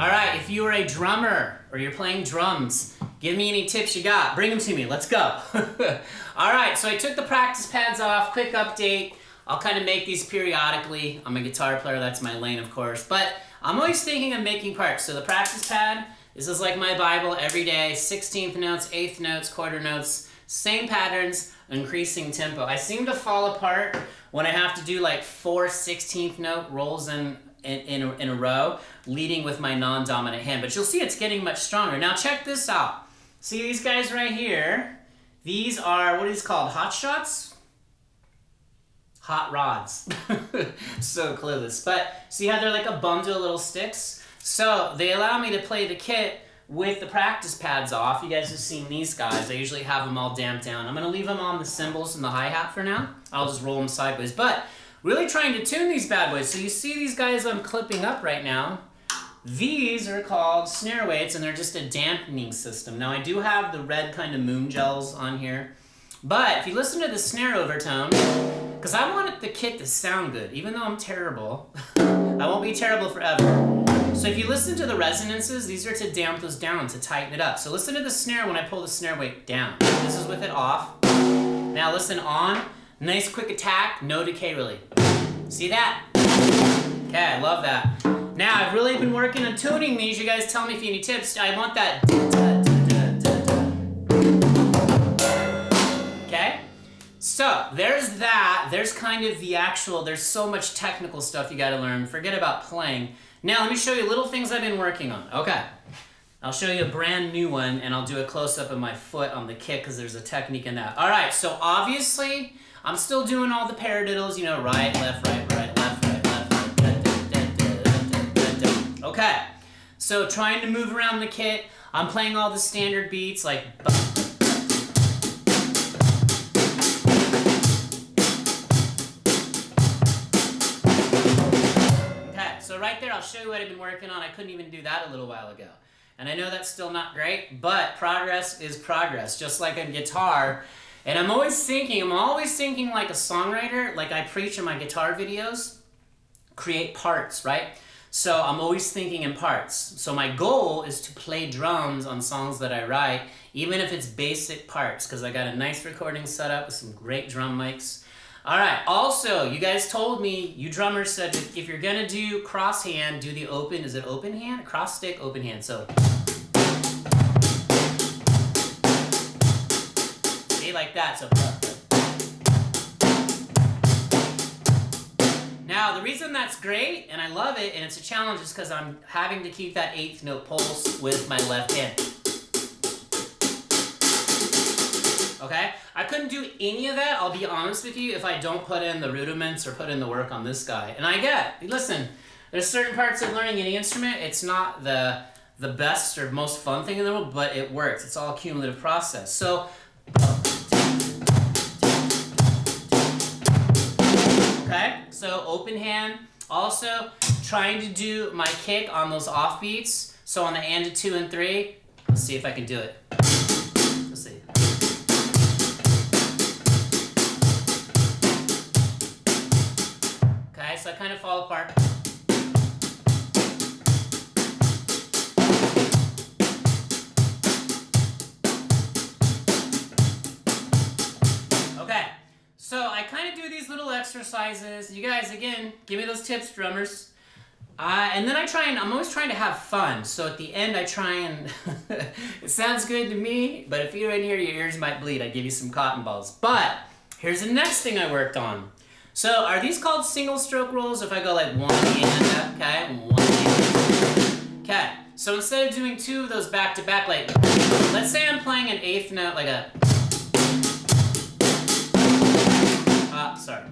All right, if you are a drummer or you're playing drums, give me any tips you got. Bring them to me. Let's go. All right, so I took the practice pads off. Quick update. I'll kind of make these periodically. I'm a guitar player. That's my lane, of course. But I'm always thinking of making parts. So the practice pad, this is like my Bible every day. 16th notes, 8th notes, quarter notes, same patterns, increasing tempo. I seem to fall apart when I have to do like 4 16th note rolls in a row, leading with my non-dominant hand. But you'll see it's getting much stronger. Now check this out. See these guys right here? These are, what are these called? Hot shots? Hot rods. So clueless. But see how they're like a bundle of little sticks? So they allow me to play the kit with the practice pads off. You guys have seen these guys. I usually have them all damped down. I'm going to leave them on the cymbals and the hi-hat for now. I'll just roll them sideways. But really trying to tune these bad boys. So you see these guys I'm clipping up right now. These are called snare weights, and they're just a dampening system. Now I do have the red kind of moon gels on here. But if you listen to the snare overtone, because I wanted the kit to sound good, even though I'm terrible. I won't be terrible forever. So if you listen to the resonances, these are to damp those down, to tighten it up. So listen to the snare when I pull the snare weight down. This is with it off. Now listen on. Nice quick attack, no decay really. See that? Okay, I love that. Now I've really been working on tuning these. You guys tell me if you need tips. I want that. Okay? So there's that. There's kind of the actual, there's so much technical stuff you gotta learn. Forget about playing. Now let me show you little things I've been working on. Okay. I'll show you a brand new one, and I'll do a close-up of my foot on the kick because there's a technique in that. All right, so obviously, I'm still doing all the paradiddles, you know, right, left, right, left, right, left. Okay, so trying to move around the kit. I'm playing all the standard beats like. Okay, so right there, I'll show you what I've been working on. I couldn't even do that a little while ago. And I know that's still not great, but progress is progress, just like on guitar. And I'm always thinking like a songwriter, like I preach in my guitar videos, create parts, right? So I'm always thinking in parts. So my goal is to play drums on songs that I write, even if it's basic parts, because I got a nice recording set up with some great drum mics. All right, also, you guys told me, you drummers said if you're gonna do cross hand, do the open, is it open hand? Cross stick, open hand, so. See, like that, so. Now, the reason that's great, and I love it, and it's a challenge, is because I'm having to keep that 8th note pulse with my left hand. Okay? I couldn't do any of that, I'll be honest with you, if I don't put in the rudiments or put in the work on this guy. And I listen, there's certain parts of learning any instrument, it's not the best or most fun thing in the world, but it works. It's all a cumulative process. So, okay, so open hand. Also, trying to do my kick on those off beats. So on the and to 2 and 3, let's see if I can do it. Let's see. Okay, so I kind of fall apart. Okay, so I kind of do these little exercises. You guys, again, give me those tips, drummers. And then I'm always trying to have fun. So at the end, I try and, it sounds good to me, but if you're in here, your ears might bleed. I give you some cotton balls. But here's the next thing I worked on. So are these called single stroke rolls? If I go like 1 and up, okay, 1 and. Okay, so instead of doing 2 of those back to back, like, let's say I'm playing an 8th note, like a. Sorry.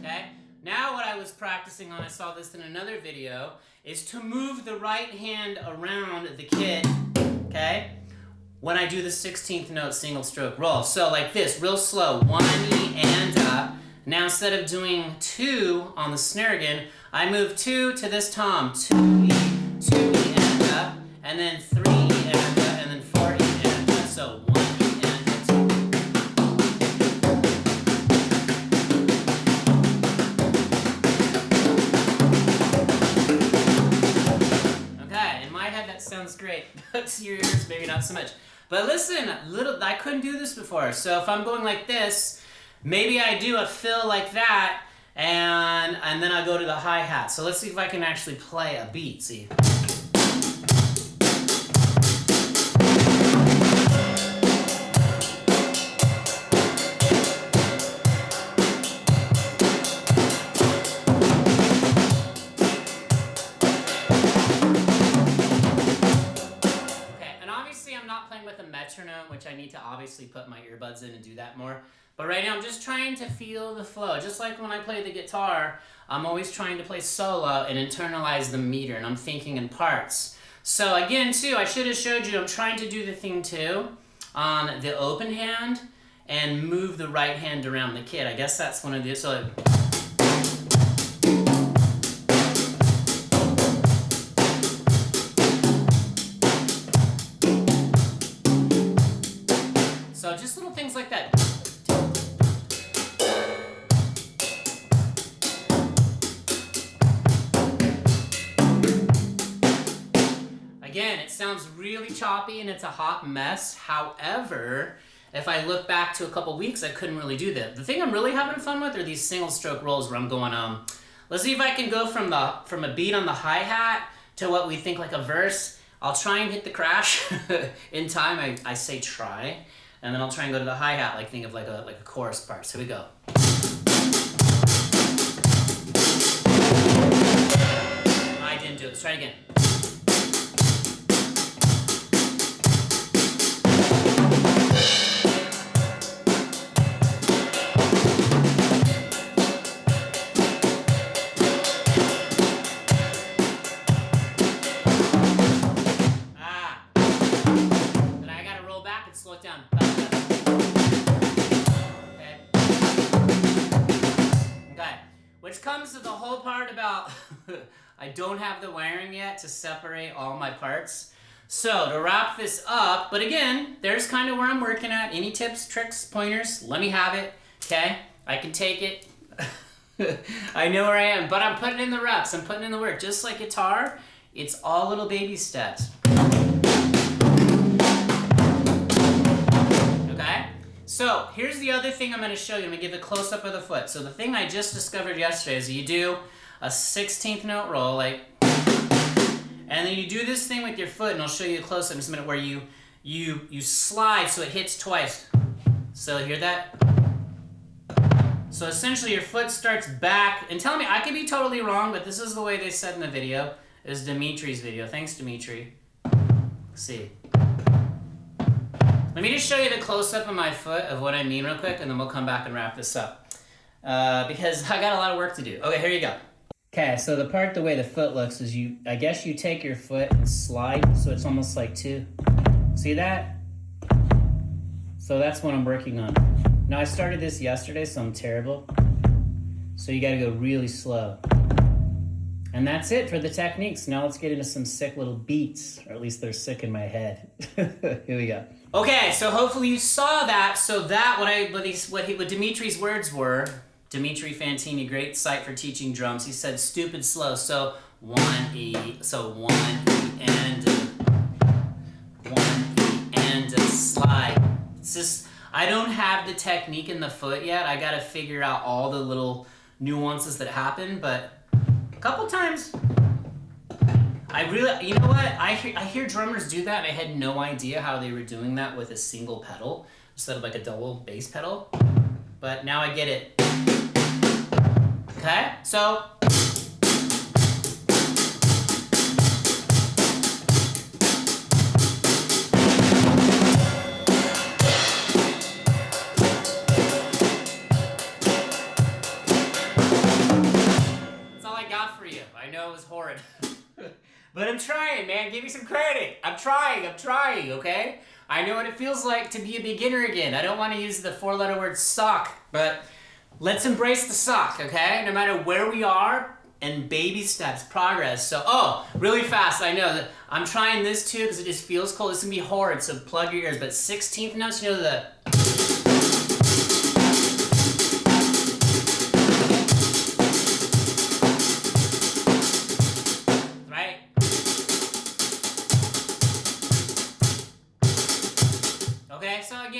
Okay, now what I was practicing on, I saw this in another video, is to move the right hand around the kit, okay, when I do the 16th note single stroke roll. So like this, real slow, 1 E and up. Now instead of doing 2 on the snare again, I move 2 to this tom, 2 E and up, and then 3 E and up, and then 4 E and up. So 1 E and up, 2. to your ears, maybe not so much. But listen, I couldn't do this before. So if I'm going like this, maybe I do a fill like that, and then I go to the hi-hat. So let's see if I can actually play a beat, see. With a metronome, which I need to obviously put my earbuds in and do that more. But right now I'm just trying to feel the flow. Just like when I play the guitar, I'm always trying to play solo and internalize the meter, and I'm thinking in parts. So again, too, I should have showed you, I'm trying to do the thing too on the open hand and move the right hand around the kit. I guess that's one of the, so just little things like that. Again, it sounds really choppy and it's a hot mess. However, if I look back to a couple weeks, I couldn't really do that. The thing I'm really having fun with are these single stroke rolls where I'm going, let's see if I can go from a beat on the hi-hat to what we think like a verse. I'll try and hit the crash in time. I say try. And then I'll try and go to the hi-hat, like think of like a chorus part. So here we go. I didn't do it. Let's try it again. Then I gotta roll back and slow it down. Which comes to the whole part about I don't have the wiring yet to separate all my parts. So to wrap this up, but again, there's kind of where I'm working at. Any tips, tricks, pointers, let me have it, okay? I can take it. I know where I am, but I'm putting in the reps, I'm putting in the work. Just like guitar, it's all little baby steps. So here's the other thing I'm going to show you. I'm going to give a close-up of the foot. So the thing I just discovered yesterday is you do a 16th note roll, like, and then you do this thing with your foot, and I'll show you a close-up in just a minute where you slide so it hits twice. So hear that? So essentially your foot starts back, and tell me, I could be totally wrong, but this is the way they said in the video. It was Dimitri's video. Thanks, Dimitri. Let's see. Let me just show you the close-up of my foot of what I mean real quick, and then we'll come back and wrap this up. Because I got a lot of work to do. Okay, here you go. Okay, so the way the foot looks is I guess you take your foot and slide, so it's almost like two. See that? So that's what I'm working on. Now I started this yesterday, so I'm terrible. So you gotta go really slow. And that's it for the techniques. Now let's get into some sick little beats, or at least they're sick in my head. Here we go. Okay, so hopefully you saw that. So that what Dimitri's words were. Dimitri Fantini, great site for teaching drums. He said stupid slow. So 1 E, so 1 E and 1 E and a slide. It's just I don't have the technique in the foot yet. I got to figure out all the little nuances that happen, but a couple times, you know what? I hear drummers do that, and I had no idea how they were doing that with a single pedal instead of like a double bass pedal. But now I get it. Okay, so. I know it was horrid. But I'm trying, man. Give me some credit. I'm trying, okay? I know what it feels like to be a beginner again. I don't want to use the 4-letter word suck, but let's embrace the suck, okay? No matter where we are, and baby steps, progress. So, really fast, I know that I'm trying this too because it just feels cool. This is going to be horrid, so plug your ears. But 16th notes, you know the...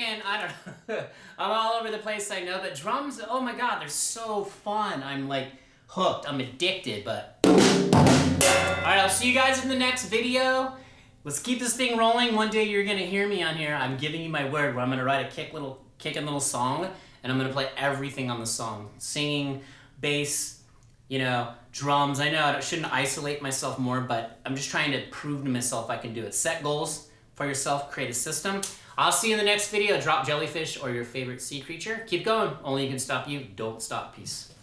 talking. I don't know. I'm all over the place, I know, but drums, oh my God, they're so fun. I'm like hooked. I'm addicted, but... All right, I'll see you guys in the next video. Let's keep this thing rolling. One day you're gonna hear me on here. I'm giving you my word where I'm gonna write a kickin' little song, and I'm gonna play everything on the song. Singing, bass, you know, drums. I know I shouldn't isolate myself more, but I'm just trying to prove to myself I can do it. Set goals for yourself, create a system. I'll see you in the next video. Drop jellyfish or your favorite sea creature. Keep going. Only you can stop you. Don't stop. Peace.